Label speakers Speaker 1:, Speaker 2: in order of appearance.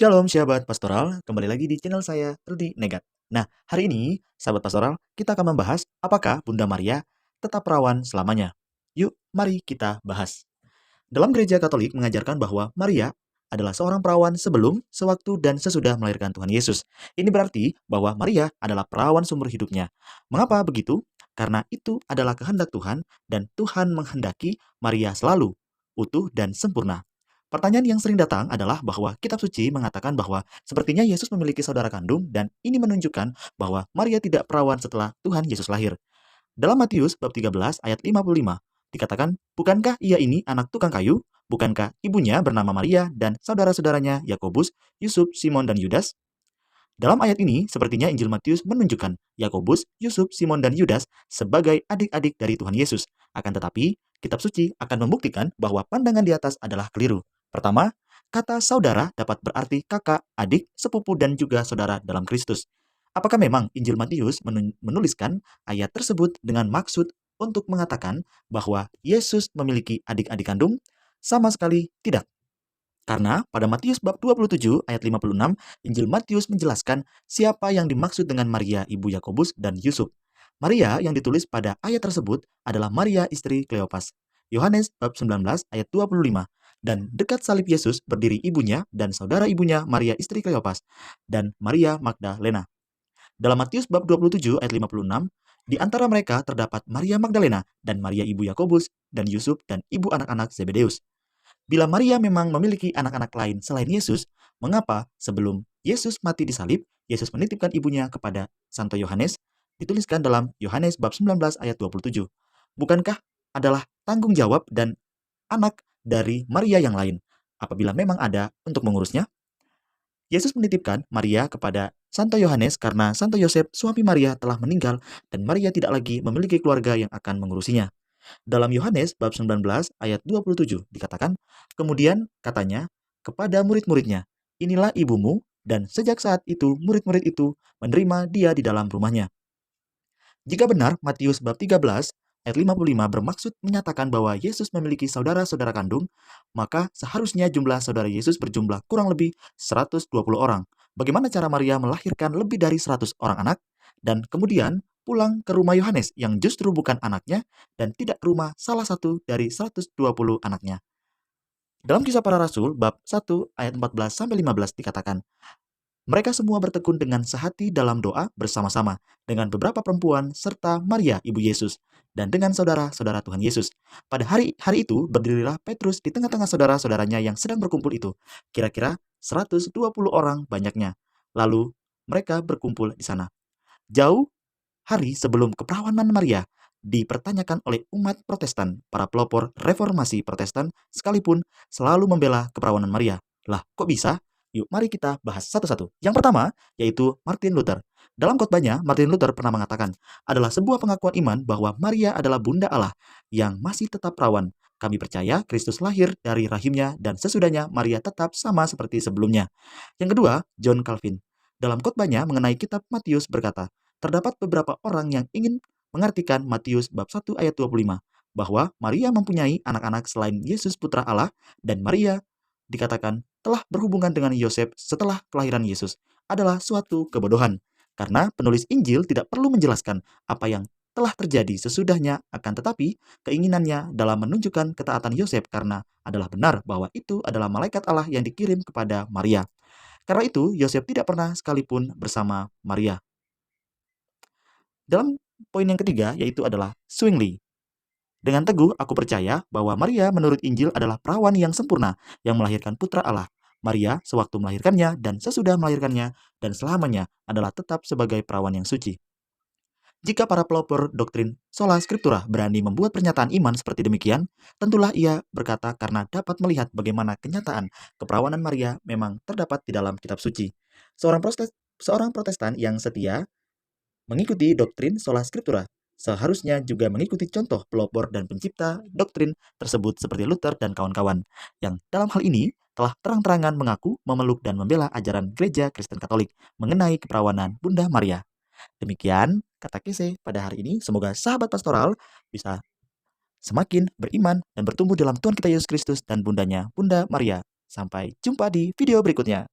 Speaker 1: Shalom sahabat pastoral, kembali lagi di channel saya, Rudi Negat. Nah, hari ini, sahabat pastoral, kita akan membahas apakah Bunda Maria tetap perawan selamanya. Yuk, mari kita bahas. Dalam gereja Katolik mengajarkan bahwa Maria adalah seorang perawan sebelum, sewaktu, dan sesudah melahirkan Tuhan Yesus. Ini berarti bahwa Maria adalah perawan sumber hidupnya. Mengapa begitu? Karena itu adalah kehendak Tuhan, dan Tuhan menghendaki Maria selalu utuh dan sempurna. Pertanyaan yang sering datang adalah bahwa kitab suci mengatakan bahwa sepertinya Yesus memiliki saudara kandung dan ini menunjukkan bahwa Maria tidak perawan setelah Tuhan Yesus lahir. Dalam Matius bab 13 ayat 55 dikatakan, "Bukankah ia ini anak tukang kayu? Bukankah ibunya bernama Maria dan saudara-saudaranya Yakobus, Yusuf, Simon dan Yudas?" Dalam ayat ini, sepertinya Injil Matius menunjukkan Yakobus, Yusuf, Simon dan Yudas sebagai adik-adik dari Tuhan Yesus. Akan tetapi, kitab suci akan membuktikan bahwa pandangan di atas adalah keliru. Pertama, kata saudara dapat berarti kakak, adik, sepupu dan juga saudara dalam Kristus. Apakah memang Injil Matius menuliskan ayat tersebut dengan maksud untuk mengatakan bahwa Yesus memiliki adik-adik kandung? Sama sekali tidak. Karena pada Matius bab 27 ayat 56, Injil Matius menjelaskan siapa yang dimaksud dengan Maria ibu Yakobus dan Yusuf. Maria yang ditulis pada ayat tersebut adalah Maria istri Kleopas. Yohanes bab 19 ayat 25. Dan dekat salib Yesus berdiri ibunya dan saudara ibunya Maria istri Kleopas dan Maria Magdalena. Dalam Matius bab 27 ayat 56, di antara mereka terdapat Maria Magdalena dan Maria ibu Yakobus dan Yusuf dan ibu anak-anak Zebedeus. Bila Maria memang memiliki anak-anak lain selain Yesus, mengapa sebelum Yesus mati di salib, Yesus menitipkan ibunya kepada Santo Yohanes? Dituliskan dalam Yohanes bab 19 ayat 27. Bukankah adalah tanggung jawab dan anak dari Maria yang lain apabila memang ada untuk mengurusnya? Yesus menitipkan Maria kepada Santo Yohanes karena Santo Yosef, suami Maria, telah meninggal dan Maria tidak lagi memiliki keluarga yang akan mengurusinya. Dalam Yohanes bab 19 ayat 27 dikatakan, kemudian katanya kepada murid-muridnya, inilah ibumu, dan sejak saat itu murid-murid itu menerima dia di dalam rumahnya. Jika benar Matius bab 13 ayat 55 bermaksud menyatakan bahwa Yesus memiliki saudara-saudara kandung, maka seharusnya jumlah saudara Yesus berjumlah kurang lebih 120 orang. Bagaimana cara Maria melahirkan lebih dari 100 orang anak? Dan kemudian pulang ke rumah Yohanes yang justru bukan anaknya dan tidak ke rumah salah satu dari 120 anaknya. Dalam Kisah Para Rasul bab 1 ayat 14-15 dikatakan, mereka semua bertekun dengan sehati dalam doa bersama-sama dengan beberapa perempuan serta Maria ibu Yesus dan dengan saudara-saudara Tuhan Yesus. Pada hari itu berdirilah Petrus di tengah-tengah saudara-saudaranya yang sedang berkumpul itu, kira-kira 120 orang banyaknya. Lalu mereka berkumpul di sana. Jauh hari sebelum keperawanan Maria dipertanyakan oleh umat Protestan, para pelopor reformasi Protestan sekalipun selalu membela keperawanan Maria. Lah, kok bisa? Yuk, mari kita bahas satu-satu. Yang pertama, yaitu Martin Luther. Dalam khotbahnya, Martin Luther pernah mengatakan, adalah sebuah pengakuan iman bahwa Maria adalah Bunda Allah yang masih tetap perawan. Kami percaya Kristus lahir dari rahimnya dan sesudahnya Maria tetap sama seperti sebelumnya. Yang kedua, John Calvin. Dalam khotbahnya mengenai kitab Matius berkata, terdapat beberapa orang yang ingin mengartikan Matius bab 1 ayat 25 bahwa Maria mempunyai anak-anak selain Yesus putra Allah dan Maria dikatakan telah berhubungan dengan Yosef setelah kelahiran Yesus adalah suatu kebodohan karena penulis Injil tidak perlu menjelaskan apa yang telah terjadi sesudahnya, akan tetapi keinginannya dalam menunjukkan ketaatan Yosef karena adalah benar bahwa itu adalah malaikat Allah yang dikirim kepada Maria. Karena itu Yosef tidak pernah sekalipun bersama Maria. Dalam poin yang ketiga yaitu adalah Zwingli. Dengan teguh aku percaya bahwa Maria menurut Injil adalah perawan yang sempurna yang melahirkan putra Allah. Maria sewaktu melahirkannya dan sesudah melahirkannya dan selamanya adalah tetap sebagai perawan yang suci. Jika para pelopor doktrin sola scriptura berani membuat pernyataan iman seperti demikian, tentulah ia berkata karena dapat melihat bagaimana kenyataan keperawanan Maria memang terdapat di dalam kitab suci. Seorang Protestan yang setia mengikuti doktrin sola scriptura seharusnya juga mengikuti contoh pelopor dan pencipta doktrin tersebut seperti Luther dan kawan-kawan, yang dalam hal ini telah terang-terangan mengaku, memeluk dan membela ajaran Gereja Kristen Katolik mengenai keperawanan Bunda Maria. Demikian kata Kese pada hari ini. Semoga sahabat pastoral bisa semakin beriman dan bertumbuh dalam Tuhan kita Yesus Kristus dan bundanya, Bunda Maria. Sampai jumpa di video berikutnya.